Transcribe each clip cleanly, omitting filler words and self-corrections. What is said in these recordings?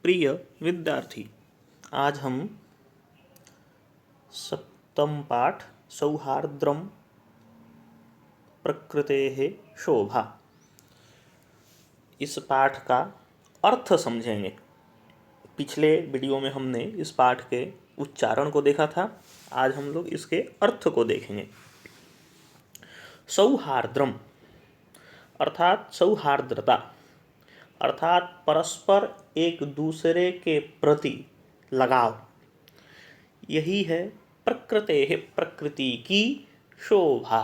प्रिय विद्यार्थी, आज हम सप्तम पाठ सौहार्द्रम प्रकृतेः शोभा इस पाठ का अर्थ समझेंगे। पिछले वीडियो में हमने इस पाठ के उच्चारण को देखा था, आज हम लोग इसके अर्थ को देखेंगे। सौहार्द्रम अर्थात सौहार्द्रता अर्थात परस्पर एक दूसरे के प्रति लगाव, यही है प्रकृतेः प्रकृति की शोभा।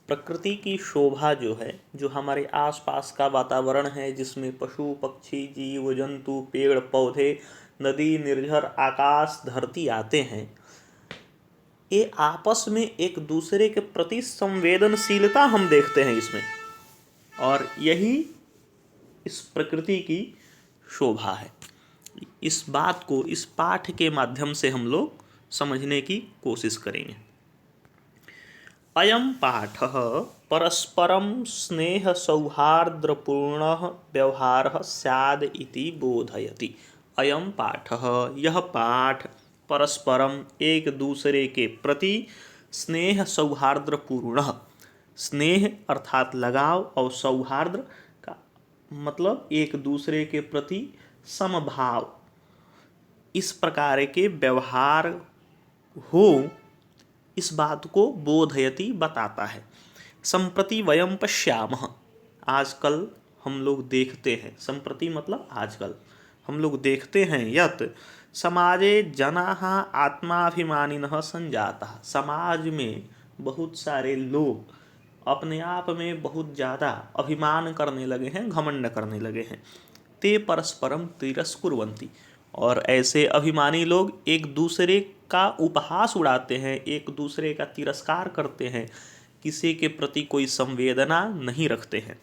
प्रकृति की शोभा जो है, जो हमारे आसपास का वातावरण है, जिसमें पशु पक्षी जीव जंतु पेड़ पौधे नदी निर्झर आकाश धरती आते हैं, ये आपस में एक दूसरे के प्रति संवेदनशीलता हम देखते हैं इसमें, और यही इस प्रकृति की शोभा है। इस बात को इस पाठ के माध्यम से हम लोग समझने की कोशिश करेंगे। अयं पाठः परस्परं स्नेह सौहार्द्रपूर्णः व्यवहारः स्याद् इति बोधयति। अयं पाठः यह पाठ परस्परम एक दूसरे के प्रति स्नेह सौहार्द्रपूर्णः, स्नेह अर्थात लगाव और सौहार्द्र का मतलब एक दूसरे के प्रति समभाव, इस प्रकार के व्यवहार हो, इस बात को बोधयति बताता है। संप्रति वयम पश्यामः, आजकल हम लोग देखते हैं, संप्रति मतलब आजकल हम लोग देखते हैं, यत् समाजे जनाः आत्माभिमानिनः संजाताः, समाज में बहुत सारे लोग अपने आप में बहुत ज़्यादा अभिमान करने लगे हैं, घमंड करने लगे हैं। ते परस्परम तिरस्कुर्वन्ति, और ऐसे अभिमानी लोग एक दूसरे का उपहास उड़ाते हैं, एक दूसरे का तिरस्कार करते हैं, किसी के प्रति कोई संवेदना नहीं रखते हैं।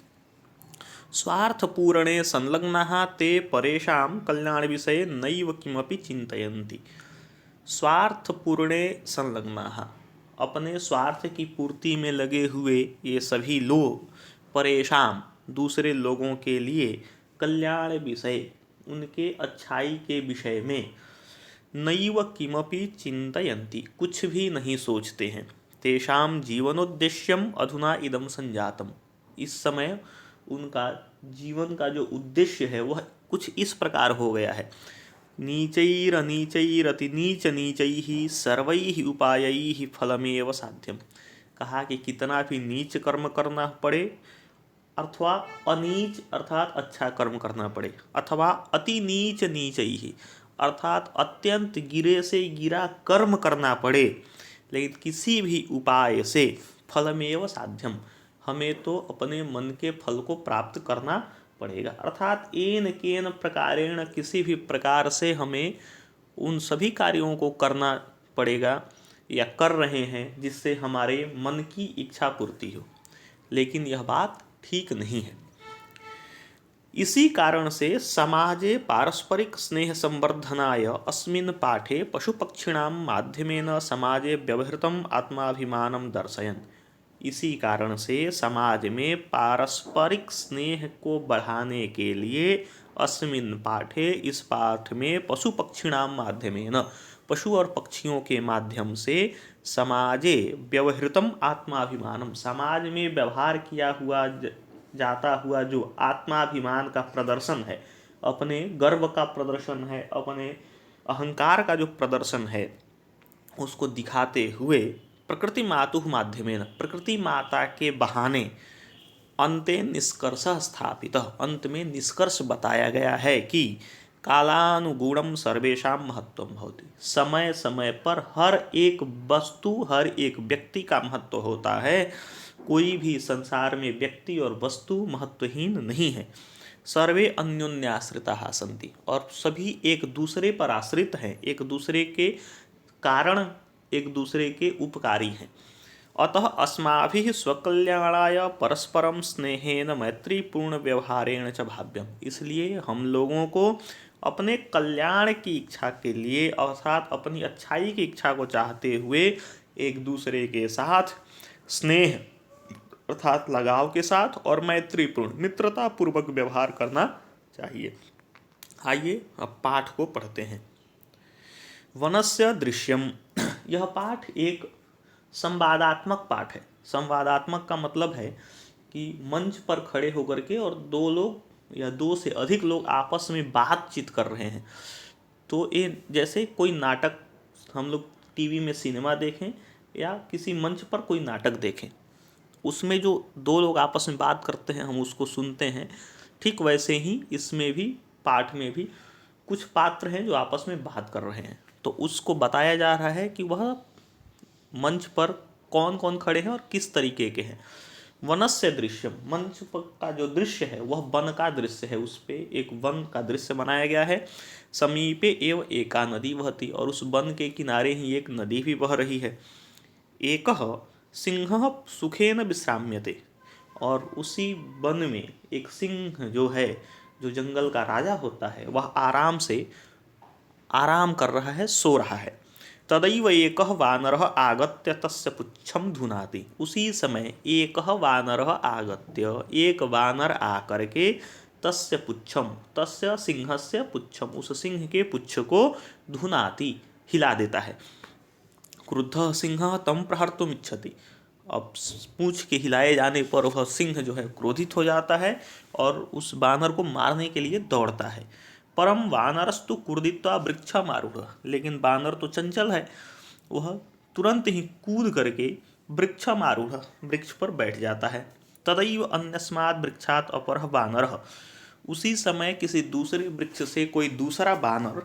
स्वार्थपूर्णे संलग्नाः ते परेषां कल्याण विषये नैव किमपि चिन्तयन्ति। स्वार्थपूर्णे संलग्नाः, अपने स्वार्थ की पूर्ति में लगे हुए ये सभी लोग, परेशान दूसरे लोगों के लिए, कल्याण विषय उनके अच्छाई के विषय में, नैव किमपि चिन्तयन्ति कुछ भी नहीं सोचते हैं। तेषां जीवनोद्देश्यम अधुना इदं संजातम, इस समय उनका जीवन का जो उद्देश्य है वह कुछ इस प्रकार हो गया है। नीचैरनीचैरति नीच नीचैः सर्वैः उपायैः फलमेव साध्यम, कहा कि कितना भी नीच कर्म करना पड़े अथवा अनीच अर्थात अच्छा कर्म करना पड़े, अथवा अति नीच नीचैः अर्थात अत्यंत गिरे से गिरा कर्म करना पड़े, लेकिन किसी भी उपाय से फलमेव साध्यम, हमें तो अपने मन के फल को प्राप्त करना पड़ेगा। अर्थात एन केन प्रकारेण, किसी भी प्रकार से हमें उन सभी कार्यों को करना पड़ेगा या कर रहे हैं जिससे हमारे मन की इच्छा पूर्ति हो, लेकिन यह बात ठीक नहीं है। इसी कारण से समाजे पारस्परिक स्नेह संवर्धनाय अस्मिन् पाठे पशुपक्षिणां माध्यमेन समाजे व्यवहृतम आत्माभिमानं दर्शयन्, इसी कारण से समाज में पारस्परिक स्नेह को बढ़ाने के लिए अस्मिन् पाठे, इस पाठ में पशु पक्षिणाम माध्यमेन, पशु और पक्षियों के माध्यम से समाजे व्यवहृतम आत्माभिमानम, समाज में व्यवहार किया हुआ जाता हुआ जो आत्माभिमान का प्रदर्शन है, अपने गर्व का प्रदर्शन है, अपने अहंकार का जो प्रदर्शन है, उसको दिखाते हुए प्रकृति मातुः माध्यमेन, प्रकृति माता के बहाने अन्ते निष्कर्ष स्थापित, अंत में निष्कर्ष बताया गया है कि कालानुगुणम सर्वेषां महत्वम भवति, समय समय पर हर एक वस्तु हर एक व्यक्ति का महत्व होता है, कोई भी संसार में व्यक्ति और वस्तु महत्वहीन नहीं है। सर्वे अन्योन्याश्रिताः सन्ति, और सभी एक दूसरे पर आश्रित हैं, एक दूसरे के कारण एक दूसरे के उपकारी हैं। अतः अस्माभिः स्वकल्याणाय परस्परम स्नेहेन मैत्रीपूर्ण व्यवहारेण च भाव्यम, इसलिए हम लोगों को अपने कल्याण की इच्छा के लिए अर्थात अपनी अच्छाई की इच्छा को चाहते हुए एक दूसरे के साथ स्नेह अर्थात लगाव के साथ और मैत्रीपूर्ण मित्रता पूर्वक व्यवहार करना चाहिए। आइए अब पाठ को पढ़ते हैं। वनस्य दृश्यम। यह पाठ एक संवादात्मक पाठ है। संवादात्मक का मतलब है कि मंच पर खड़े होकर के और दो लोग या दो से अधिक लोग आपस में बातचीत कर रहे हैं। तो ये जैसे कोई नाटक हम लोग टीवी में सिनेमा देखें या किसी मंच पर कोई नाटक देखें, उसमें जो दो लोग आपस में बात करते हैं हम उसको सुनते हैं, ठीक वैसे ही इसमें भी पाठ में भी कुछ पात्र हैं जो आपस में बात कर रहे हैं। तो उसको बताया जा रहा है कि वह मंच पर कौन कौन खड़े हैं और किस तरीके के हैं। वनस्य दृश्यम, मंच पर का जो दृश्य है वह वन का दृश्य है। उस पे एक वन का दृश्य बनाया गया है। समीपे एव एका नदी बहती, और उस वन के किनारे ही एक नदी भी बह रही है। एकः सिंह सुखेन विश्राम्यते, और उसी वन में एक सिंह जो है, जो जंगल का राजा होता है, वह आराम से आराम कर रहा है, सो रहा है। तदैव एकः वानरः आगत्य तस्य पुच्छम धुनाति। उसी समय एकः वानरः आगत्य, एक वानर आकर के तस्य पुच्छम, तस्य सिंहस्य पुच्छम, उस सिंह के पुच्छ को धुनाति, हिला देता है। क्रुद्धः सिंह तम प्रहर्तुम इच्छति। अब पूंछ के हिलाए जाने पर वह सिंह जो है क्रोधित हो जाता है और उस वानर को मारने के लिए दौड़ता है। परम वानरस्तु कुर्दित्वा वृक्षमारूढ़, लेकिन वानर तो चंचल है, वह तुरंत ही कूद करके वृक्षमारूढ़, वृक्ष पर बैठ जाता है। तदैव अन्यस्मात् वृक्षात् अपरः वानरः, उसी समय किसी दूसरे वृक्ष से कोई दूसरा वानर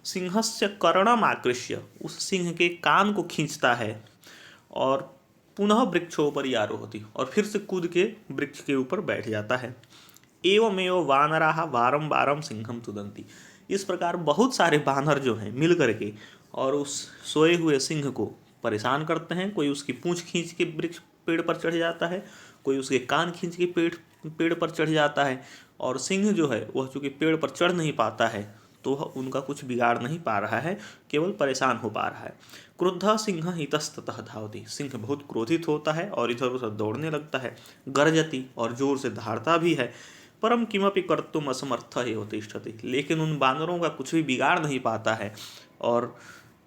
सिंहस्य कर्णम आकृष्य, उस सिंह के कान को खींचता है और पुनः वृक्षोपरि आरोहति, और फिर से कूद के वृक्ष के ऊपर बैठ जाता है। एवमेव वानराः वारं वारं सिंहम तुदन्ति। इस प्रकार बहुत सारे वानर जो हैं मिल करके और उस सोए हुए सिंह को परेशान करते हैं। कोई उसकी पूंछ खींच के वृक्ष पेड़ पर चढ़ जाता है, कोई उसके कान खींच के पेड़ पर चढ़ जाता है, और सिंह जो है वह चूँकि पेड़ पर चढ़ नहीं पाता है तो वह उनका कुछ बिगाड़ नहीं पा रहा है, केवल परेशान हो पा रहा है। क्रुद्ध सिंह इतस्ततः धावति, सिंह बहुत क्रोधित होता है और इधर उधर दौड़ने लगता है। गर्जति, और जोर से दहाड़ता भी है। परम किमपि कर्तुम असमर्थ एव तिष्ठति, लेकिन उन बानरों का कुछ भी बिगाड़ नहीं पाता है और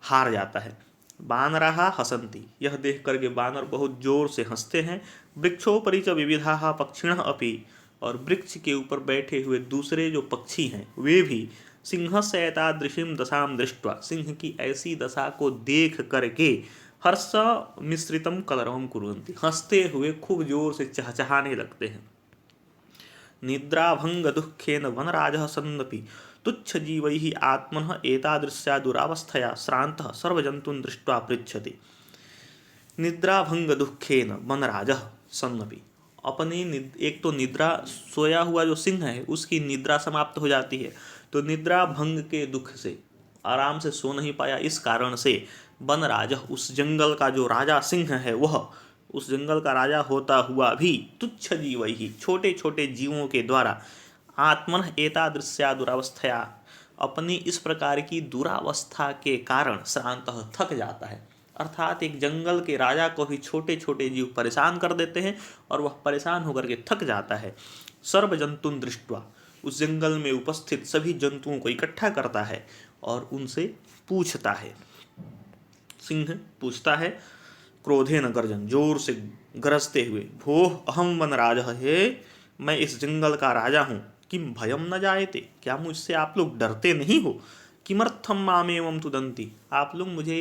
हार जाता है। बानराः हसन्ति, यह देख करके बानर बहुत जोर से हंसते हैं। वृक्षोपरि च विविधाः पक्षिणः अपि, और वृक्ष के ऊपर बैठे हुए दूसरे जो पक्षी हैं वे भी सिंहस्य एतादृशीं दशां दृष्ट्वा, सिंह की ऐसी दशा को देख करके हर्ष मिश्रितं कलरवं कुर्वन्ति, हंसते हुए खूब जोर से चहचहाने लगते हैं। निद्राभंग दुःखेन वनराजः सन्नपि तुच्छजीवैः आत्मनः एतादृश्या दुरावस्थया श्रान्तः सर्वजन्तून् दृष्ट्वा पृच्छति। निद्राभंग दुःखेन वनराजः सन्नपि, अपनी एक तो निद्रा, सोया हुआ जो सिंह है उसकी निद्रा समाप्त हो जाती है, तो निद्रा भंग के दुख से आराम से सो नहीं पाया, इस कारण से वनराज, उस जंगल का जो राजा सिंह है, वह उस जंगल का राजा होता हुआ भी तुच्छ जीव ही, छोटे छोटे जीवों के द्वारा आत्मन एतादृश्या दुरावस्थया, अपनी इस प्रकार की दुरावस्था के कारण श्रांत, थक जाता है। अर्थात एक जंगल के राजा को भी छोटे छोटे जीव परेशान कर देते हैं और वह परेशान होकर के थक जाता है। सर्व जंतुन दृष्ट्वा, उस जंगल में उपस्थित सभी जंतुओं को इकट्ठा करता है और उनसे पूछता है। सिंह पूछता है क्रोधेन गर्जन, जोर से गरजते हुए, भोः अहम वनराज, हे मैं इस जंगल का राजा हूँ, किम भयम न जायते, क्या मुझसे आप लोग डरते नहीं हो? किमर्थम मामेवम तुदंती, आप लोग मुझे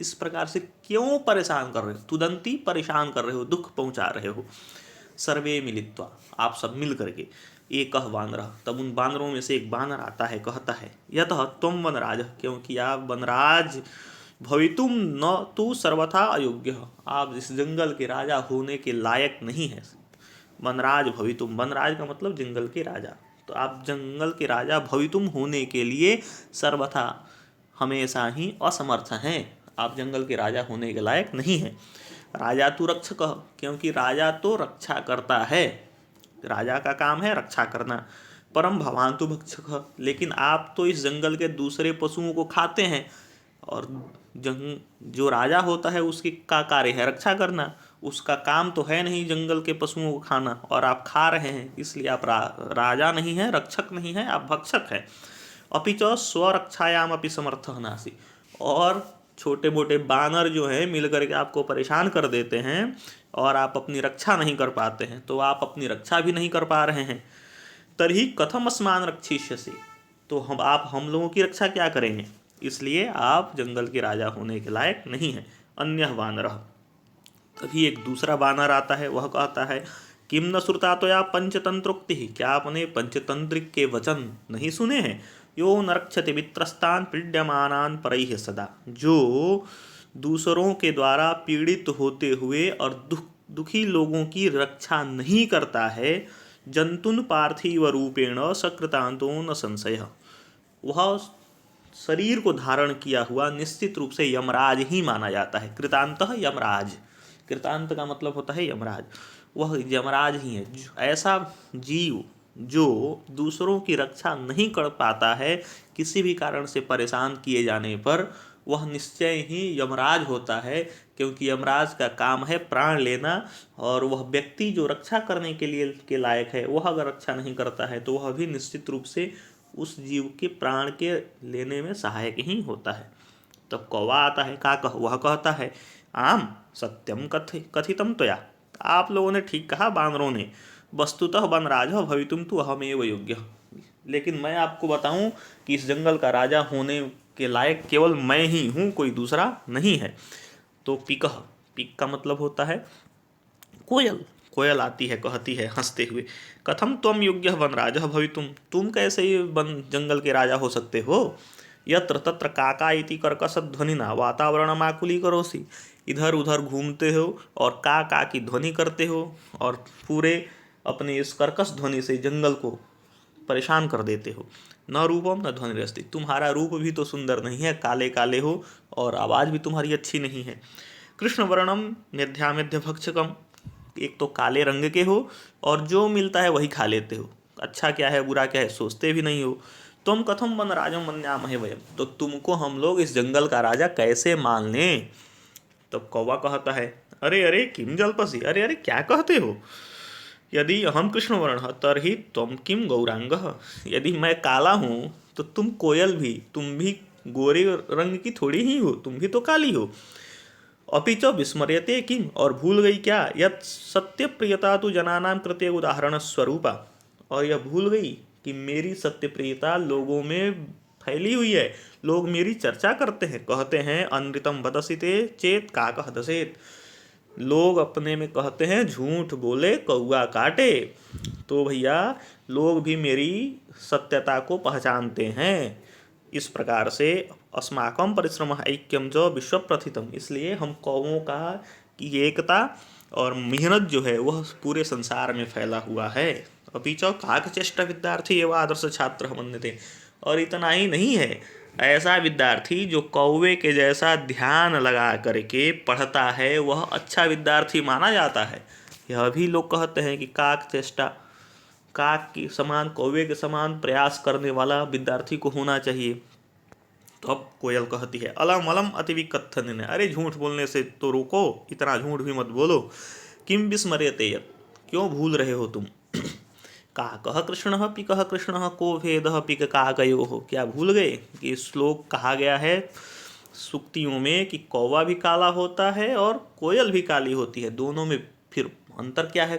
इस प्रकार से क्यों परेशान कर रहे हो? तुदंती, परेशान कर रहे हो, दुख पहुँचा रहे हो। सर्वे मिलित्वा, आप सब मिल करके। एक वानरः, तब उन बानरों में से एक बानर आता है, कहता है यतः त्वं वनराज, क्योंकि आप वनराज भवितुम न तु सर्वथा अयोग्य, आप इस जंगल के राजा होने के लायक नहीं है। वनराज भवितुम, वनराज का मतलब जंगल के राजा, तो आप जंगल के राजा भवितुम होने के लिए सर्वथा, हमेशा ही असमर्थ हैं, आप जंगल के राजा होने के लायक नहीं हैं। राजा तो रक्षक, क्योंकि राजा तो रक्षा करता है, राजा का काम है रक्षा करना। परम भवान तो भक्षक, लेकिन आप तो इस जंगल के दूसरे पशुओं को खाते हैं, और जो राजा होता है उसकी का कार्य है रक्षा करना, उसका काम तो है नहीं जंगल के पशुओं को खाना, और आप खा रहे हैं, इसलिए आप राजा नहीं हैं, रक्षक नहीं हैं, आप भक्षक हैं। अपि च स्वरक्षायाम अपि समर्थः नासि। और छोटे मोटे बानर जो हैं मिल करके आपको परेशान कर देते हैं और आप अपनी रक्षा नहीं कर पाते हैं, तो आप अपनी रक्षा भी नहीं कर पा रहे हैं। तर्हि कथम अस्मान रक्षिष्यसि, तो हम लोगों की रक्षा क्या करेंगे, इसलिए आप जंगल के राजा होने के लायक नहीं हैं। अन्य वानरः, तभी एक दूसरा बानर आता है, वह कहता है किम न श्रुता त्वया पंचतंत्रोक्ति, क्या आपने पंचतंत्रिक के वचन नहीं सुने हैं। यो न रक्षति वित्रस्तान पीड्यमानान परैः सदा, जो दूसरों के द्वारा पीड़ित होते हुए और दुखी लोगों की रक्षा नहीं करता है, जंतुन पार्थिव रूपेण सकृतांतो न संशय, वह शरीर को धारण किया हुआ निश्चित रूप से यमराज ही माना जाता है। कृतांतः यमराज, कृतांत का मतलब होता है यमराज, वह यमराज ही है। ऐसा जीव जो दूसरों की रक्षा नहीं कर पाता है, किसी भी कारण से परेशान किए जाने पर, वह निश्चय ही यमराज होता है, क्योंकि यमराज का काम है प्राण लेना। और वह व्यक्ति जो रक्षा करने के लिए के लायक है, वह अगर रक्षा नहीं करता है तो वह भी निश्चित रूप से उस जीव के प्राण के लेने में सहायक ही होता है। तब कौवा आता है, का कह, वह कहता है आम सत्यम कथितम त्वया, आप लोगों ने ठीक कहा बानरों ने, वस्तुतः वनराज भवितुम तु अहमेव योग्य, लेकिन मैं आपको बताऊं कि इस जंगल का राजा होने के लायक केवल मैं ही हूँ, कोई दूसरा नहीं है। तो पिकह, पिक का मतलब होता है कोयल, कोयल आती है, कहती है हंसते हुए, कथम त्वम योग्य वनराज भवितुम, तुम कैसे ये वन जंगल के राजा हो सकते हो। यत्र तत्र काका इति कर्कश ध्वनिना वातावरण आकुली करोसी, इधर उधर घूमते हो और का की ध्वनि करते हो और पूरे अपने इस कर्कश ध्वनि से जंगल को परेशान कर देते हो। न रूपम न ध्वनिरस्ति, तुम्हारा रूप भी तो सुंदर नहीं है, काले काले हो और आवाज़ भी तुम्हारी अच्छी नहीं है। कृष्ण वर्णम मेध्यामेध्य भक्षकम, एक तो काले रंग के हो और जो मिलता है वही खा लेते हो, अच्छा क्या है बुरा क्या है सोचते भी नहीं हो। तुम कथम वन राजम मन्यामहे वयम, तो तुमको हम लोग इस जंगल का राजा कैसे मान लें। तो कौवा कहता है अरे अरे किम जल्पसी, अरे अरे क्या कहते हो। यदि अहम कृष्ण वर्ण तर्हि तुम किम गौरांग, यदि मैं काला हूँ तो तुम कोयल भी, तुम भी गोरे रंग की थोड़ी ही हो, तुम भी तो काली हो। अपि च विस्मर्यते किम, और भूल गई क्या, यत सत्य प्रियता तो जनानां कृते उदाहरण स्वरूपा, और यह भूल गई कि मेरी सत्य प्रियता लोगों में फैली हुई है, लोग मेरी चर्चा करते हैं, कहते हैं अनृतम वदसिते चेत काकः दसेत, लोग अपने में कहते हैं झूठ बोले कौआ काटे। तो भैया लोग भी मेरी सत्यता को पहचानते हैं। इस प्रकार से अस्माकं परिश्रम ऐक्यम च विश्व प्रथितम, इसलिए हम कौवों का की एकता और मेहनत जो है वह पूरे संसार में फैला हुआ है। अभी च काकचेष्टा विद्यार्थी एवं आदर्श छात्र मन्यते, और इतना ही नहीं है, ऐसा विद्यार्थी जो कौवे के जैसा ध्यान लगा करके पढ़ता है वह अच्छा विद्यार्थी माना जाता है। यह भी लोग कहते हैं कि काक चेष्टा, काक के समान कौवे के समान प्रयास करने वाला विद्यार्थी को होना चाहिए। तो अब कोयल कहती है अलम अलम अतिविकथन, अरे झूठ बोलने से तो रोको, इतना झूठ भी मत बोलो। किम विस्मर्यते यत्, क्यों भूल रहे हो तुम। काकः कृष्णः पिकः कृष्णः को भेदः पिक काकयोः, क्या भूल गए कि श्लोक कहा गया है सूक्तियों में कि कौवा भी काला होता है और कोयल भी काली होती है, दोनों में फिर अंतर क्या है,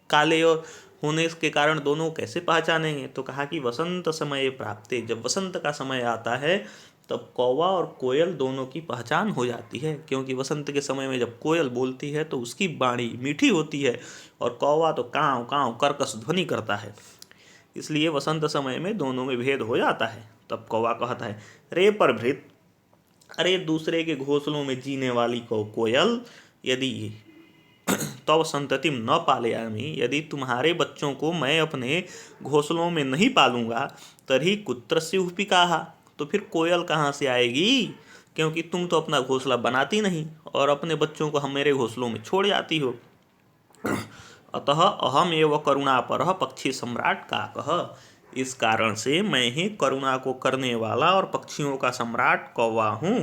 काले और होने के कारण दोनों कैसे पहचानेंगे। तो कहा कि वसंत समय प्राप्ते, जब वसंत का समय आता है तब कौवा और कोयल दोनों की पहचान हो जाती है, क्योंकि वसंत के समय में जब कोयल बोलती है तो उसकी वाणी मीठी होती है और कौवा तो काँव काँव कर्कश ध्वनि करता है, इसलिए वसंत समय में दोनों में भेद हो जाता है। तब कौवा कहता है रे परभृत, अरे दूसरे के घोंसलों में जीने वाली कोयल, यदि तव संततिम न पालयामि, यदि तुम्हारे बच्चों को मैं अपने घोंसलों में नहीं पालूंगा, तर्हि कुत्रस्य पिकाहा, तो फिर कोयल कहाँ से आएगी, क्योंकि तुम तो अपना घोंसला बनाती नहीं और अपने बच्चों को हम मेरे घोंसलों में छोड़ जाती हो। अतः अहम एव करुणापरः पक्षी सम्राट काकः, इस कारण से मैं ही करुणा को करने वाला और पक्षियों का सम्राट कौवा हूँ।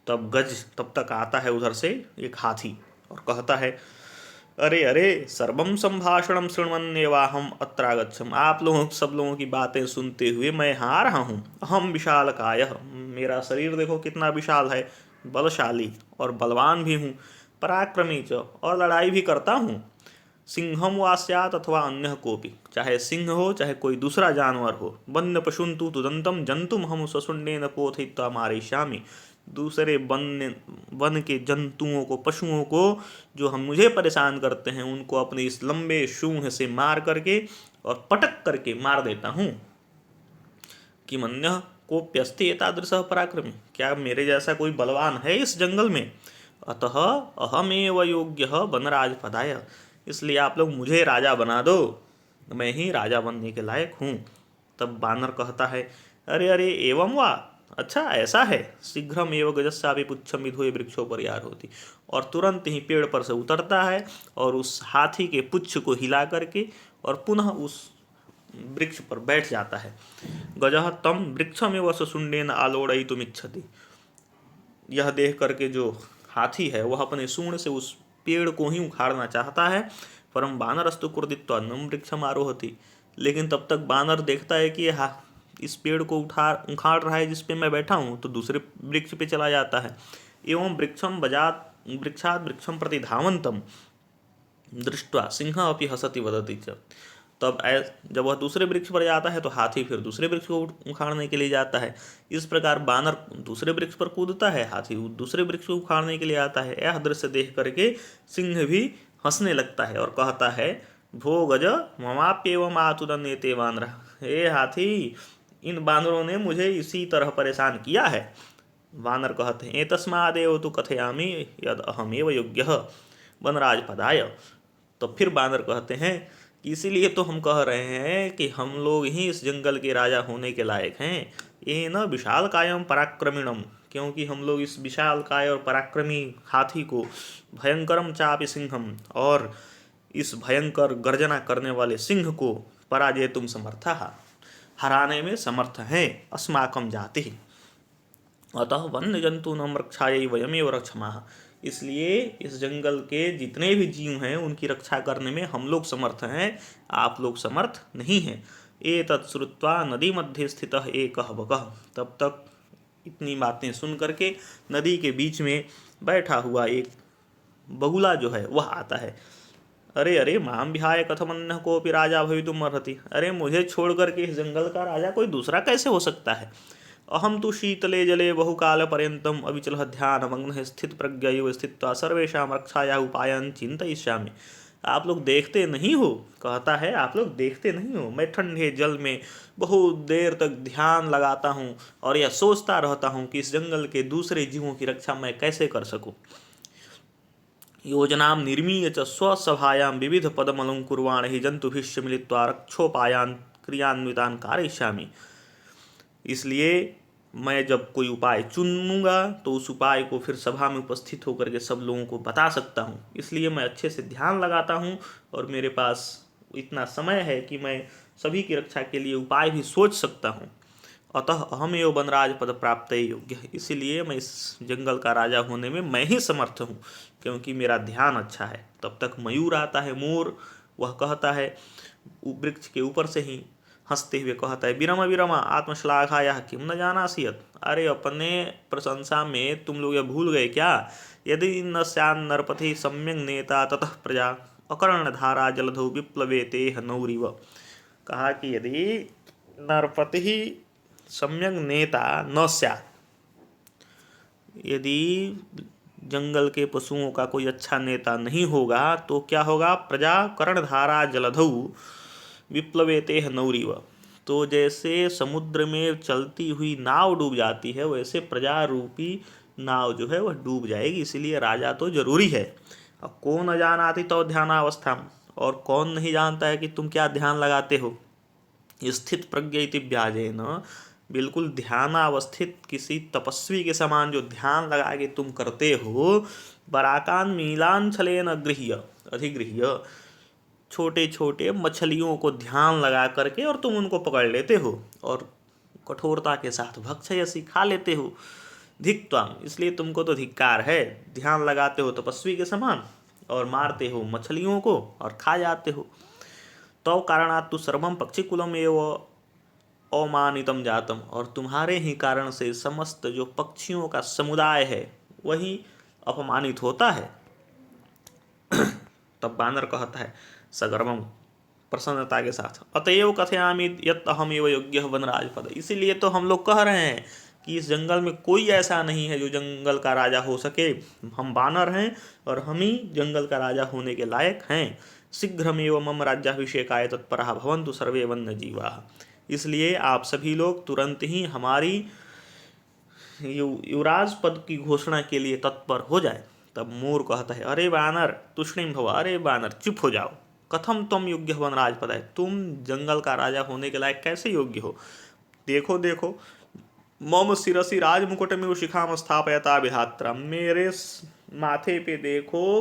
तब तक आता है उधर से एक हाथी और कहता है अरे अरे, सर्वम संभाषणम शृण्वन्नेवाहम अत्रागच्छम। आप लोगों सब लोगों की बातें सुनते हुए मैं यहाँ आ रहा हूँ। अहम विशालकायः, मेरा शरीर देखो कितना विशाल है, बलशाली और बलवान भी हूँ, पराक्रमी च, और लड़ाई भी करता हूँ। सिंहम वा स्यात् अथवा अन्य कोपि, चाहे सिंह हो चाहे कोई दूसरा जानवर हो, वन्य पशुंतु तुदंतम जंतुम हम ससुंडेन पोथयित्वा मारयिष्यामि। दूसरे वन के जंतुओं को, पशुओं को जो हम मुझे परेशान करते हैं, उनको अपने इस लंबे सूंड से मार करके और पटक करके मार देता हूँ। किमन्यः कोप्यस्ति एतादृशः पराक्रमी, क्या मेरे जैसा कोई बलवान है इस जंगल में? अतः अहमेव योग्यः वनराज पदाय, इसलिए आप लोग मुझे राजा बना दो, मैं ही राजा बनने के लायक हूँ। तब बानर कहता है, अरे अरे एवं वा, अच्छा ऐसा है। शीघ्रम एवं गजस्सापि पुच्छम विधुये वृक्षों पर यार होती, और तुरंत ही पेड़ पर से उतरता है और उस हाथी के पुच्छ को हिला करके और पुनः उस वृक्ष पर बैठ जाता है। गजः तम वृक्षमेव सशुंडेन आलोड़यितुमिच्छति, यह देख करके जो हाथी है वह अपने सूंड से उस पेड़ को ही उखाड़ना चाहता है। परम बानरस्तु क्रोधित्वा नम वृक्षम आरोहति, लेकिन तब तक बानर देखता है कि इस पेड़ को उखाड़ रहा है जिस पे मैं बैठा हूँ, तो दूसरे वृक्ष पे चला जाता है। एवं वृक्षम बजात वृक्षात वृक्षम प्रति धावंतम दृष्ट्वा सिंह अपि हसति वदति च। तब जब वह दूसरे वृक्ष पर जाता है तो हाथी फिर दूसरे वृक्ष को उखाड़ने के लिए जाता है। इस प्रकार बानर दूसरे वृक्ष पर कूदता है, हाथी दूसरे वृक्ष को उखाड़ने के लिए आता है। यह दृश्य देख करके सिंह भी हंसने लगता है और कहता है, भो गज ममाप्येवम आतुदन्येते वानर, हे हाथी, इन बानरों ने मुझे इसी तरह परेशान किया है। वानर कहते हैं, एतस्मादेव तु कथयामि यद अहमेव योग्यः वनराज पदाय। तो फिर बानर कहते हैं, इसीलिए तो हम कह रहे हैं कि हम लोग ही इस जंगल के राजा होने के लायक हैं। ये न विशाल कायम पराक्रमिणम, क्योंकि हम लोग इस विशाल काय और पराक्रमी हाथी को, भयंकरम चापि सिंहम, और इस भयंकर गर्जना करने वाले सिंह को, पराजय तुम समर्था, हराने में समर्थ हैं, अस्माकम जाति। अतः वन्य जंतु न रक्षायै वयमेव रक्षमाः, इसलिए इस जंगल के जितने भी जीव हैं उनकी रक्षा करने में हम लोग समर्थ हैं, आप लोग समर्थ नहीं हैं। एतत् श्रुत्वा नदी मध्य स्थितः एकः बकः, तब तक इतनी बातें सुन करके नदी के बीच में बैठा हुआ एक बगुला जो है वह आता है। अरे अरे, माम विहाय कथमन्यः कोऽपि राजा भवितुम् अर्हति, अरे मुझे छोड़ करके इस जंगल का राजा कोई दूसरा कैसे हो सकता है। अहम तो शीतले जले बहुकाल पर्यंतम अविचल ध्यानमग्न स्थित प्रज्ञैव स्थित्वा सर्वेषां रक्षाया उपायान् चिन्तयिष्यामि। आप लोग देखते नहीं हो, कहता है आप लोग देखते नहीं हो, मैं ठंडे जल में बहुत देर तक ध्यान लगाता हूँ और यह सोचता रहता हूँ कि इस जंगल के दूसरे जीवों की रक्षा मैं कैसे कर सकूँ। योजनां निर्मीय च स्वसभायां विविध पदमलंकुर्वाण ही जंतुभिश्च मिलित्वा रक्षोपायान् क्रियान्वितान् कारयिष्यामि। इसलिए मैं जब कोई उपाय चुनूंगा तो उस उपाय को फिर सभा में उपस्थित होकर के सब लोगों को बता सकता हूँ। इसलिए मैं अच्छे से ध्यान लगाता हूँ और मेरे पास इतना समय है कि मैं सभी की रक्षा के लिए उपाय भी सोच सकता हूँ। अतः अहमेव वनराज पद प्राप्त योग्य, इसीलिए मैं इस जंगल का राजा होने में मैं ही समर्थ हूँ, क्योंकि मेरा ध्यान अच्छा है। तब तक मयूर आता है, मोर, वह कहता है वृक्ष के ऊपर से ही हंसते हुए कहता है, विरमा विरमा आत्मश्लाघाया किम न जानासि यत्, अरे अपने प्रशंसा में तुम लोग यह भूल गए क्या, यदि न स्यान् नरपति सम्यक नेता ततः प्रजा अकर्णधारा जलधौ विप्लवेते नौरिव। कहा कि यदि नरपति सम्यक नेता न स्यात्, यदि जंगल के पशुओं का कोई अच्छा नेता नहीं होगा तो क्या होगा, प्रजा कर्णधारा जलधौ विप्लवेते नौरिव, तो जैसे समुद्र में चलती हुई नाव डूब जाती है वैसे प्रजा रूपी नाव जो है वह डूब जाएगी। इसीलिए राजा तो जरूरी है। अब कौन अजानाति तो ध्यानावस्था, और कौन नहीं जानता है कि तुम क्या ध्यान लगाते हो। स्थित प्रज्ञ इति व्याजेन, बिल्कुल ध्यानावस्थित किसी तपस्वी के समान जो ध्यान लगा के तुम करते हो। बराकान मीलान छलेन गृह्य अधिगृह्य, छोटे छोटे मछलियों को ध्यान लगा करके और तुम उनको पकड़ लेते हो और कठोरता के साथ भक्षयसी खा लेते हो। धिक्त्वाम, इसलिए तुमको तो धिक्कार है, ध्यान लगाते हो तपस्वी के समान और मारते हो मछलियों को और खा जाते हो। तो कारणात् तु सर्वम पक्षिकुलम एवं अमानितम जातम, और तुम्हारे ही कारण से समस्त जो पक्षियों का समुदाय है वही अपमानित होता है। तब बानर कहता है सगर्वम, प्रसन्नता के साथ, अतएव कथयामि यत् अहमेव योग्यः वनराज पद, इसीलिए तो हम लोग कह रहे हैं कि इस जंगल में कोई ऐसा नहीं है जो जंगल का राजा हो सके। हम बानर हैं और हम ही जंगल का राजा होने के लायक हैं। शीघ्रमेव मम राज्याभिषेकाय तत्परः भवन्तु सर्वे वन्य जीवाः, इसलिए आप सभी लोग तुरंत ही हमारी युवराज पद की घोषणा के लिए तत्पर हो जाए। तब मोर कहता है अरे बानर तुष्णिम भव, अरे बानर चुप हो जाओ, कथम तुम योग्य वनराज पद है, तुम जंगल का राजा होने के लायक कैसे योग्य हो। देखो देखो, मम शिरसि राजमुकुट में शिखाम स्थापयता विधात्रा, मेरे माथे पे देखो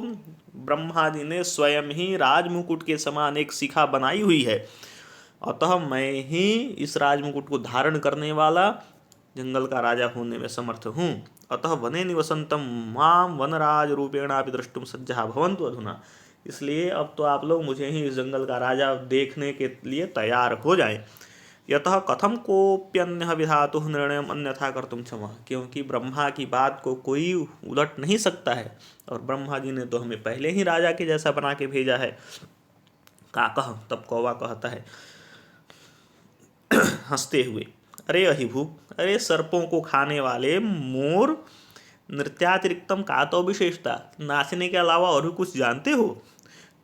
ब्रह्मा जी ने स्वयं ही राजमुकुट के समान एक शिखा बनाई हुई है, अतः मैं ही इस राजमुकुट को धारण करने वाला जंगल का राजा होने में समर्थ हूँ। अतः वने निवसंतम माम वनराज रूपेणापि द्रष्टुम सज्जा भवन्तु अधुना, इसलिए अब तो आप लोग मुझे ही इस जंगल का राजा देखने के लिए तैयार हो जाएं। यतः कथम कोप्यन्य विधातुः निर्णयम अन्यथा कर्तुम क्षमा, क्योंकि ब्रह्मा की बात को कोई उलट नहीं सकता है, और ब्रह्मा जी ने तो हमें पहले ही राजा के जैसा बना के भेजा है। काकः, तब कौवा कहता है हंसते हुए, अरे अहिभू, अरे सर्पों को खाने वाले मोर, नृत्यातिरिक्तम का तो विशेषता, नाचने के अलावा और भी कुछ जानते हो।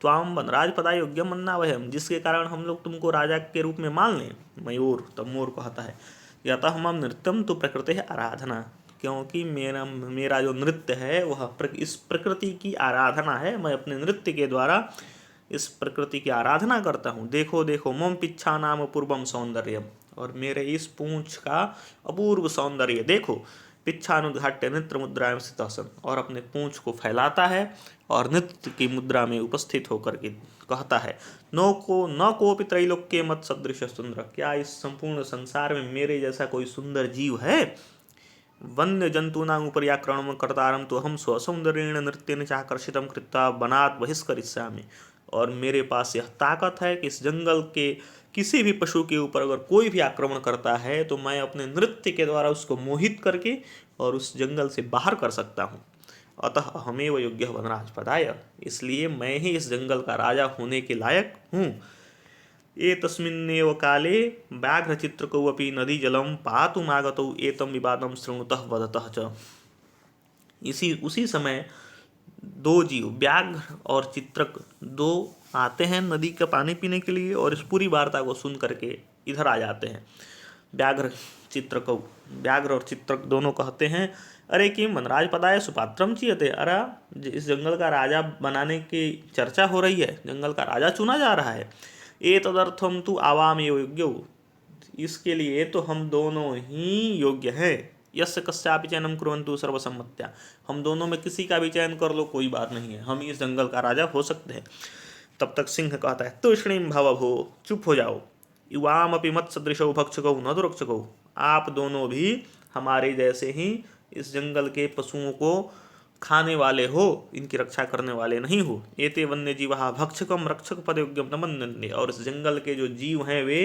त्वाम वनराज पदा योग्य मन्ना वयम, जिसके कारण हम लोग तुमको राजा के रूप में मान लें। मयूर, तब मोर कहता है यतः मम नृत्यम तो प्रकृति है आराधना, क्योंकि मेरा जो नृत्य है वह इस प्रकृति की आराधना है, मैं अपने नृत्य के द्वारा इस प्रकृति की आराधना करता हूँ। देखो देखो मम पिच्छा नाम पूर्वम सौंदर्यम, और मेरे इस पूंछ का अपूर्व सौंदर्य देखो। पिच्छानुघाट्य नृत्य मुद्रा में स्थित आसन, और अपने पूंछ को फैलाता है और नृत्य की मुद्रा में उपस्थित होकर के कहता है न कोपि त्रैलोक्य मत सदृश सुंदर, क्या इस संपूर्ण संसार में मेरे जैसा कोई सुंदर जीव है। वन्य जंतूनां उपरि आक्रमणं कर्तारं तो हम स्वसौंदर्येण नृत्येन चाकर्षितं कृत्वा वनात् बहिष्करिष्यामि, और मेरे पास यह ताकत है कि इस जंगल के किसी भी पशु के ऊपर अगर कोई भी आक्रमण करता है तो मैं अपने नृत्य के द्वारा उसको मोहित करके और उस जंगल से बाहर कर सकता हूँ। अतः हमेव योग्य वनराज पदाय, इसलिए मैं ही इस जंगल का राजा होने के लायक हूँ। एतस्मिन्नेव काले व्याघ्रचित्रकौ अपि नदी जलम पातुमागतौ एतम विवादम शृणुतः वदतः च, उसी समय दो जीव व्याघ्र और चित्रक दो आते हैं नदी का पानी पीने के लिए, और इस पूरी वार्ता को सुन करके इधर आ जाते हैं। व्याघ्र और चित्रक दोनों कहते हैं अरे कि वनराज पदाय सुपात्रम चीयते, अरे इस जंगल का राजा बनाने की चर्चा हो रही है, जंगल का राजा चुना जा रहा है। ए तदर्थम तु आवाम योग्य, इसके लिए तो हम दोनों ही योग्य हैं। यस्य कस्यापि चयनम कुर्वन्तु सर्वसम्मत्या, हम दोनों में किसी का भी चयन कर लो कोई बात नहीं है, हम इस जंगल का राजा हो सकते हैं। तब तक सिंह कहता है तूष्णीम भव भो, चुप हो जाओ। युवाम अपि मत सदृशौ भक्षकौ न दुरक्षकौ, आप दोनों भी हमारे जैसे ही इस जंगल के पशुओं को खाने वाले हो, इनकी रक्षा करने वाले नहीं हो। एते वन्य जीवा भक्षकम रक्षक पदयोग्यम न मन्यन्ते, और इस जंगल के जो जीव हैं वे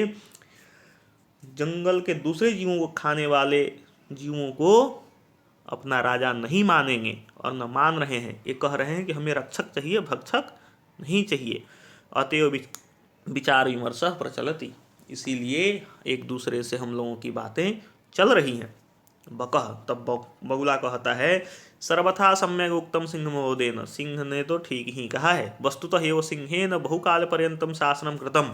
जंगल के दूसरे जीवों को खाने वाले जीवों को अपना राजा नहीं मानेंगे और न मान रहे हैं। ये कह रहे हैं कि हमें रक्षक चाहिए, भक्षक नहीं चाहिए। अतएव विचार विमर्श प्रचलति, इसीलिए एक दूसरे से हम लोगों की बातें चल रही हैं। बकह, तब बगुला कहता है सर्वथा सम्यक उक्तम सिंह महोदयेन, सिंह ने तो ठीक ही कहा है। वस्तुतः एव सिंहेन बहुकाल पर्यंतम शासनम कृतम,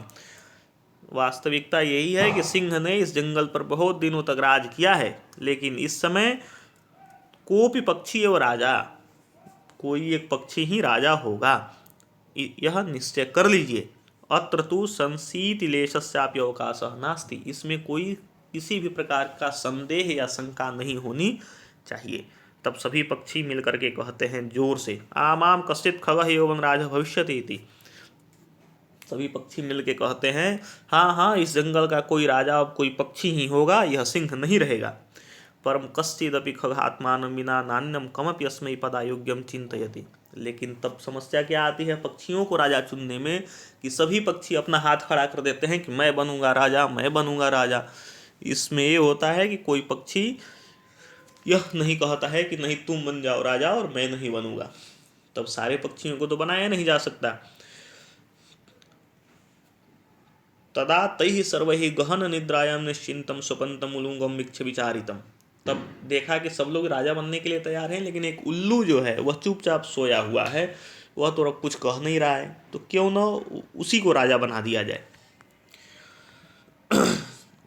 वास्तविकता यही है कि सिंह ने इस जंगल पर बहुत दिनों तक राज किया है, लेकिन इस समय कोपि पक्षी एवं राजा, कोई एक पक्षी ही राजा होगा, यह निश्चय कर लीजिए। अत्र तु संशीतिलेशस्यापि अवकाशः नास्ति, इसमें कोई किसी भी प्रकार का संदेह या शंका नहीं होनी चाहिए। तब सभी पक्षी मिलकर के कहते हैं जोर से आमाम कश्चित् खगः एव वनराजः भविष्यति इति। सभी पक्षी मिल के कहते हैं हाँ हाँ, इस जंगल का कोई राजा कोई पक्षी ही होगा, यह सिंह नहीं रहेगा। परम कश्चिदपि खगात्मानं विना नान्यं कमपि अस्मै पदायोग्यम चिंतयति, लेकिन तब समस्या क्या आती है पक्षियों को राजा चुनने में, कि सभी पक्षी अपना हाथ खड़ा कर देते हैं कि मैं बनूंगा राजा, मैं बनूंगा राजा। इसमें ये होता है कि कोई पक्षी यह नहीं कहता है कि नहीं तुम बन जाओ राजा और मैं नहीं बनूंगा, तब सारे पक्षियों को तो बनाया नहीं जा सकता। तदा तैः सर्वैः गहन निद्रायां निश्चिंतम स्वपंतम उलुंगम मिक्ष विचारितम। तब देखा कि सब लोग राजा बनने के लिए तैयार हैं, लेकिन एक उल्लू जो है वह चुपचाप सोया हुआ है, वह तो अब कुछ कह नहीं रहा है, तो क्यों ना उसी को राजा बना दिया जाए।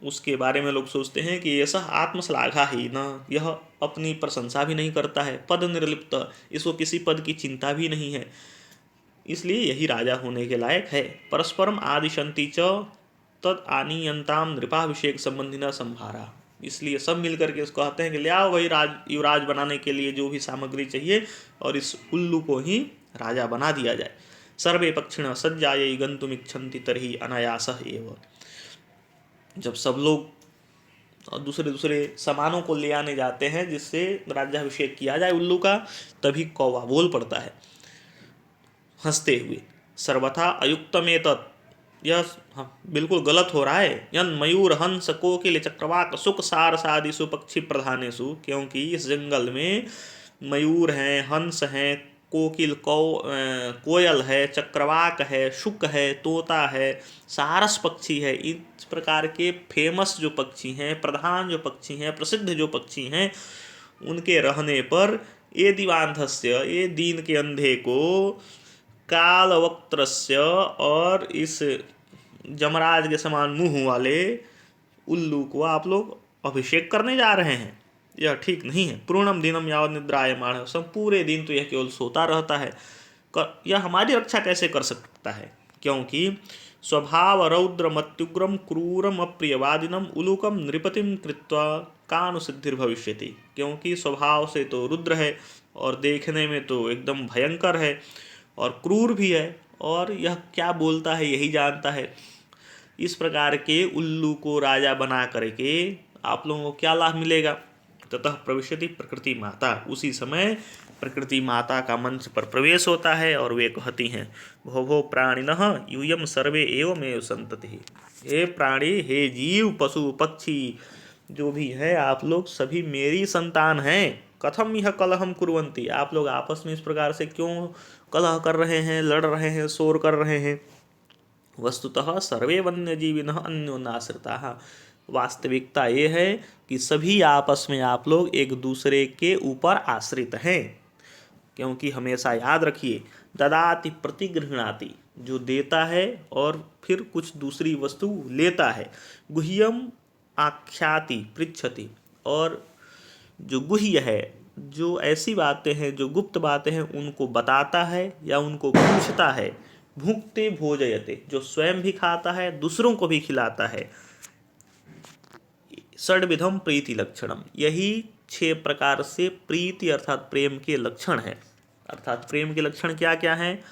उसके बारे में लोग सोचते हैं कि ऐसा आत्मश्लाघा ही न, यह अपनी प्रशंसा भी नहीं करता है, पद निर्लिप्त, इसको किसी पद की चिंता भी नहीं है, इसलिए यही राजा होने के लायक है। परस्परम आदिशंति च तद आनीयंताम नृपाभिषेक संबंधी न संभारा। इसलिए सब मिलकर के उसको कहते हैं कि ले आओ वही युवराज बनाने के लिए जो भी सामग्री चाहिए और इस उल्लू को ही राजा बना दिया जाए। सर्वे पक्षिण सज्जायै गंतुम इच्छन्ति तर्हि अनायासः एव। जब सब लोग दूसरे दूसरे सामानों को ले आने जाते हैं जिससे राज्याभिषेक किया जाए उल्लू का, तभी कौवा बोल पड़ता है हंसते हुए, सर्वथा अयुक्तमेतत्, यह बिल्कुल गलत हो रहा है। यन मयूर हंस कोकिल चक्रवाक सुख सारसादिषु पक्षी प्रधानेषु, क्योंकि इस जंगल में मयूर हैं, हंस हैं, कोकिल कोयल है, चक्रवाक है, शुक है, तोता है, सारस पक्षी है, इस प्रकार के फेमस जो पक्षी हैं, प्रधान जो पक्षी हैं, प्रसिद्ध जो पक्षी हैं, उनके रहने पर ये दिवांधस्य, ये दीन के अंधे को, कालवक्त्रस्य, और इस जमराज के समान मुंह वाले उल्लू को आप लोग अभिषेक करने जा रहे हैं, यह ठीक नहीं है। पूर्णम दिनम यावत् निद्रायमाण, सब पूरे दिन तो यह केवल सोता रहता है, यह हमारी रक्षा कैसे कर सकता है, क्योंकि स्वभाव रौद्र मत्युग्रम क्रूरम अप्रियवादिनम उलूकम नृपतिम कृत्वा कानुसिद्धिर्भविष्यति, क्योंकि स्वभाव से तो रुद्र है और देखने में तो एकदम भयंकर है और क्रूर भी है, और यह क्या बोलता है यही जानता है। इस प्रकार के उल्लू को राजा बना करके आप लोगों को क्या लाभ मिलेगा। ततः प्रविशति प्रकृति माता, उसी समय प्रकृति माता का मंच पर प्रवेश होता है और वे कहती हैं भो भो प्राणिनः यूयम सर्वे एवमेव संतति। हे प्राणी, हे जीव, पशु पक्षी जो भी है, आप लोग सभी मेरी संतान हैं। कथम यह कलहम कुर्वन्ति, आप लोग आपस में इस प्रकार से क्यों कलह कर रहे हैं, लड़ रहे हैं, शोर कर रहे हैं। वस्तुतः सर्वे वन्यजीविनः अन्योन्याश्रिताः, वास्तविकता ये है कि सभी आपस में आप लोग एक दूसरे के ऊपर आश्रित हैं। क्योंकि हमेशा याद रखिए, ददाति प्रतिगृह्णाति, जो देता है और फिर कुछ दूसरी वस्तु लेता है। गुह्यम आख्याति पृच्छति, और जो गुह्य है, जो ऐसी बातें हैं, जो गुप्त बातें हैं, उनको बताता है या उनको पूछता है। भुक्ते भोजयते, जो स्वयं भी खाता है, दूसरों को भी खिलाता है। षड्विधम प्रीति लक्षणम, यही 6 प्रकार से प्रीति अर्थात प्रेम के लक्षण है। अर्थात प्रेम के लक्षण क्या क्या हैं?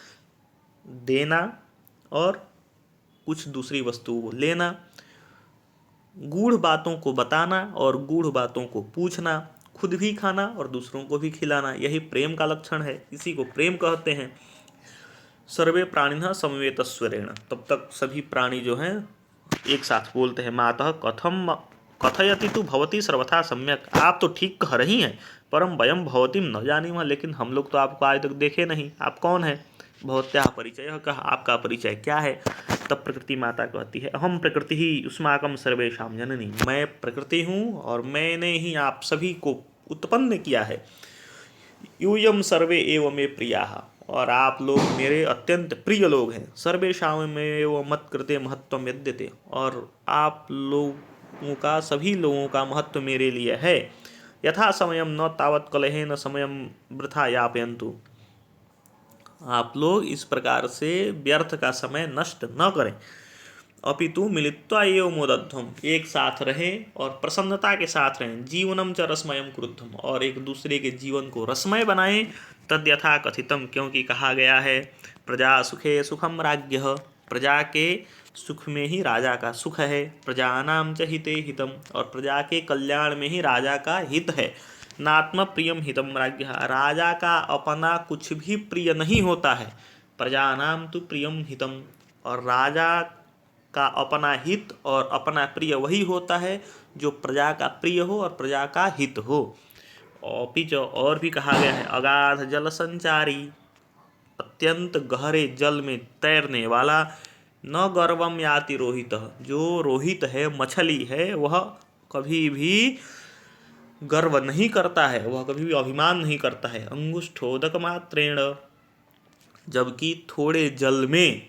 देना और कुछ दूसरी वस्तु को लेना, गूढ़ बातों को बताना और गूढ़ बातों को पूछना, खुद भी खाना और दूसरों को भी खिलाना, यही प्रेम का लक्षण है, इसी को प्रेम कहते हैं। सर्वे प्राणिनः समवेतस्वरेण, तब तक सभी प्राणी जो हैं एक साथ बोलते हैं। मातः कथम कथयति तु भवती सर्वथा सम्यक, आप तो ठीक कह रही हैं, परम वयम भवतीम न जानीमः, लेकिन हम लोग तो आपको आज तक देखे नहीं, आप कौन हैं? भवत्याः परिचयः कः, आपका परिचय क्या है? तब प्रकृति माता कहती है अहम प्रकृति ही युष्माकं सर्वेषां जननी, मैं प्रकृति हूँ और मैंने ही आप सभी को उत्पन्न किया है। यूयम सर्वे एव मे प्रियाः, और आप लोग मेरे अत्यंत प्रिय लोग हैं। सर्वेषामेव मत्कृते महत्त्वं विद्यते, और आप लोगों का, सभी लोगों का महत्व मेरे लिए है। यथा समयम न तावत् कलहेन समयम वृथा यापयन्तु, आप लोग इस प्रकार से व्यर्थ का समय नष्ट न करें। अपितु मिलित्वा एव मोदध्वम, एक साथ रहें और प्रसन्नता के साथ रहें। जीवनम च रसमयम कुरुद्धम, और एक दूसरे के जीवन को रसमय बनाएं। तद्यथा कथितम, क्योंकि कहा गया है प्रजा सुखे सुखम राज्ञः, प्रजा के सुख में ही राजा का सुख है। प्रजानाम च हिते हितम, और प्रजा के कल्याण में ही राजा का हित है। नात्म प्रियम हितम राज्ञः, राजा का अपना कुछ भी प्रिय नहीं होता है। प्रजानाम तु प्रियम हितम, और राजा का अपना हित और अपना प्रिय वही होता है जो प्रजा का प्रिय हो और प्रजा का हित हो। और भी कहा गया है, अगाध जल संचारी, अत्यंत गहरे जल में तैरने वाला, न गर्वम याति रोहित, जो रोहित है, मछली है, वह कभी भी गर्व नहीं करता है, वह कभी भी अभिमान नहीं करता है। अंगुष्ठोदक मात्रेण, जबकि थोड़े जल में,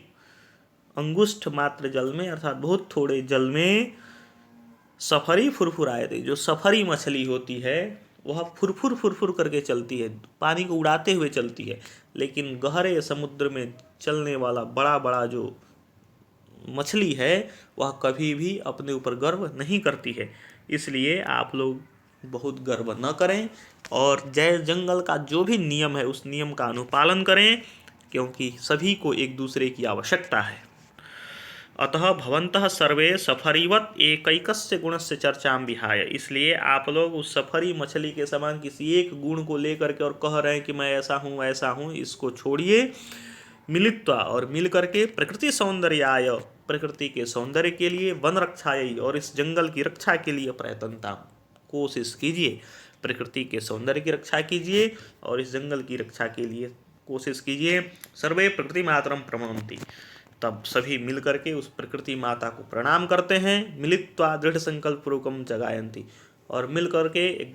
अंगुष्ठ मात्र जल में अर्थात बहुत थोड़े जल में, सफरी फुरफुरायते, जो सफरी मछली होती है वह फुरफुर फुरफुर करके चलती है, पानी को उड़ाते हुए चलती है। लेकिन गहरे समुद्र में चलने वाला बड़ा बड़ा जो मछली है वह कभी भी अपने ऊपर गर्व नहीं करती है। इसलिए आप लोग बहुत गर्व न करें और जय जंगल का जो भी नियम है उस नियम का अनुपालन करें, क्योंकि सभी को एक दूसरे की आवश्यकता है। अतः भवन्तः सर्वे सफरीवत एकैकस्य गुणस्य चर्चां विहाय, इसलिए आप लोग उस सफरी मछली के समान किसी एक गुण को लेकर के और कह रहे हैं कि मैं ऐसा हूँ, इसको छोड़िए। मिलित्वा, और मिल करके, प्रकृति सौंदर्याय, प्रकृति के सौंदर्य के लिए, वन रक्षायै, और इस जंगल की रक्षा के लिए, प्रयत्नता, कोशिश कीजिए। प्रकृति के सौंदर्य की रक्षा कीजिए और इस जंगल की रक्षा के लिए कोशिश कीजिए। सर्वे प्रकृति मातरम प्रणमन्ति, तब सभी मिल करके उस प्रकृति माता को प्रणाम करते हैं। मिलित्वा दृढ़ संकल्प पूर्वकम जगायन्ति, और मिल करके एक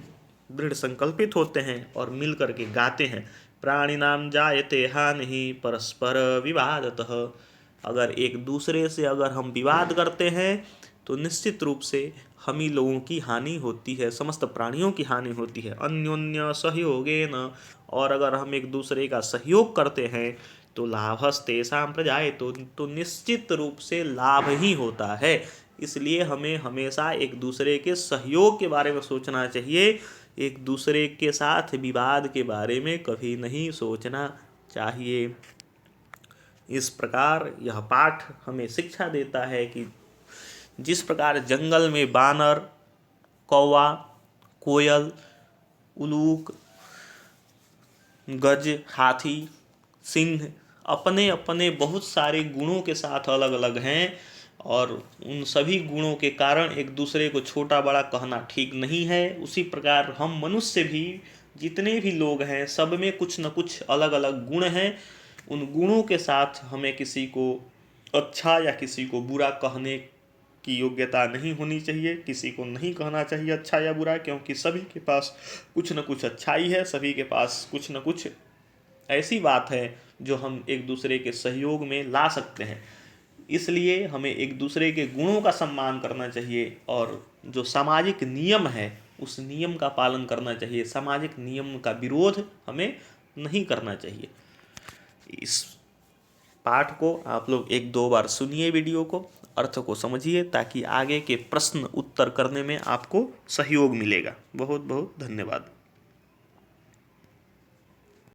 दृढ़ संकल्पित होते हैं और मिल करके गाते हैं। प्राणिनाम जायते हानिः परस्पर विवादतः, अगर एक दूसरे से अगर हम विवाद करते हैं तो निश्चित रूप से हम ही लोगों की हानि होती है, समस्त प्राणियों की हानि होती है। अन्योन्य सहयोगेन, और अगर हम एक दूसरे का सहयोग करते हैं तो लाभस्तेषां प्रजायतो, तो निश्चित रूप से लाभ ही होता है। इसलिए हमें हमेशा एक दूसरे के सहयोग के बारे में सोचना चाहिए, एक दूसरे के साथ विवाद के बारे में कभी नहीं सोचना चाहिए। इस प्रकार यह पाठ हमें शिक्षा देता है कि जिस प्रकार जंगल में बानर, कौवा, कोयल, उल्लूक, गज, हाथी, सिंह अपने अपने बहुत सारे गुणों के साथ अलग अलग हैं, और उन सभी गुणों के कारण एक दूसरे को छोटा बड़ा कहना ठीक नहीं है। उसी प्रकार हम मनुष्य भी, जितने भी लोग हैं, सब में कुछ न कुछ अलग अलग गुण हैं। उन गुणों के साथ हमें किसी को अच्छा या किसी को बुरा कहने की योग्यता नहीं होनी चाहिए। किसी को नहीं कहना चाहिए अच्छा या बुरा, क्योंकि सभी के पास कुछ न कुछ अच्छाई है, सभी के पास कुछ न कुछ ऐसी बात है जो हम एक दूसरे के सहयोग में ला सकते हैं। इसलिए हमें एक दूसरे के गुणों का सम्मान करना चाहिए और जो सामाजिक नियम है उस नियम का पालन करना चाहिए। सामाजिक नियम का विरोध हमें नहीं करना चाहिए। इस पाठ को आप लोग 1-2 बार सुनिए, वीडियो को, अर्थ को समझिए, ताकि आगे के प्रश्न उत्तर करने में आपको सहयोग मिलेगा। बहुत बहुत धन्यवाद।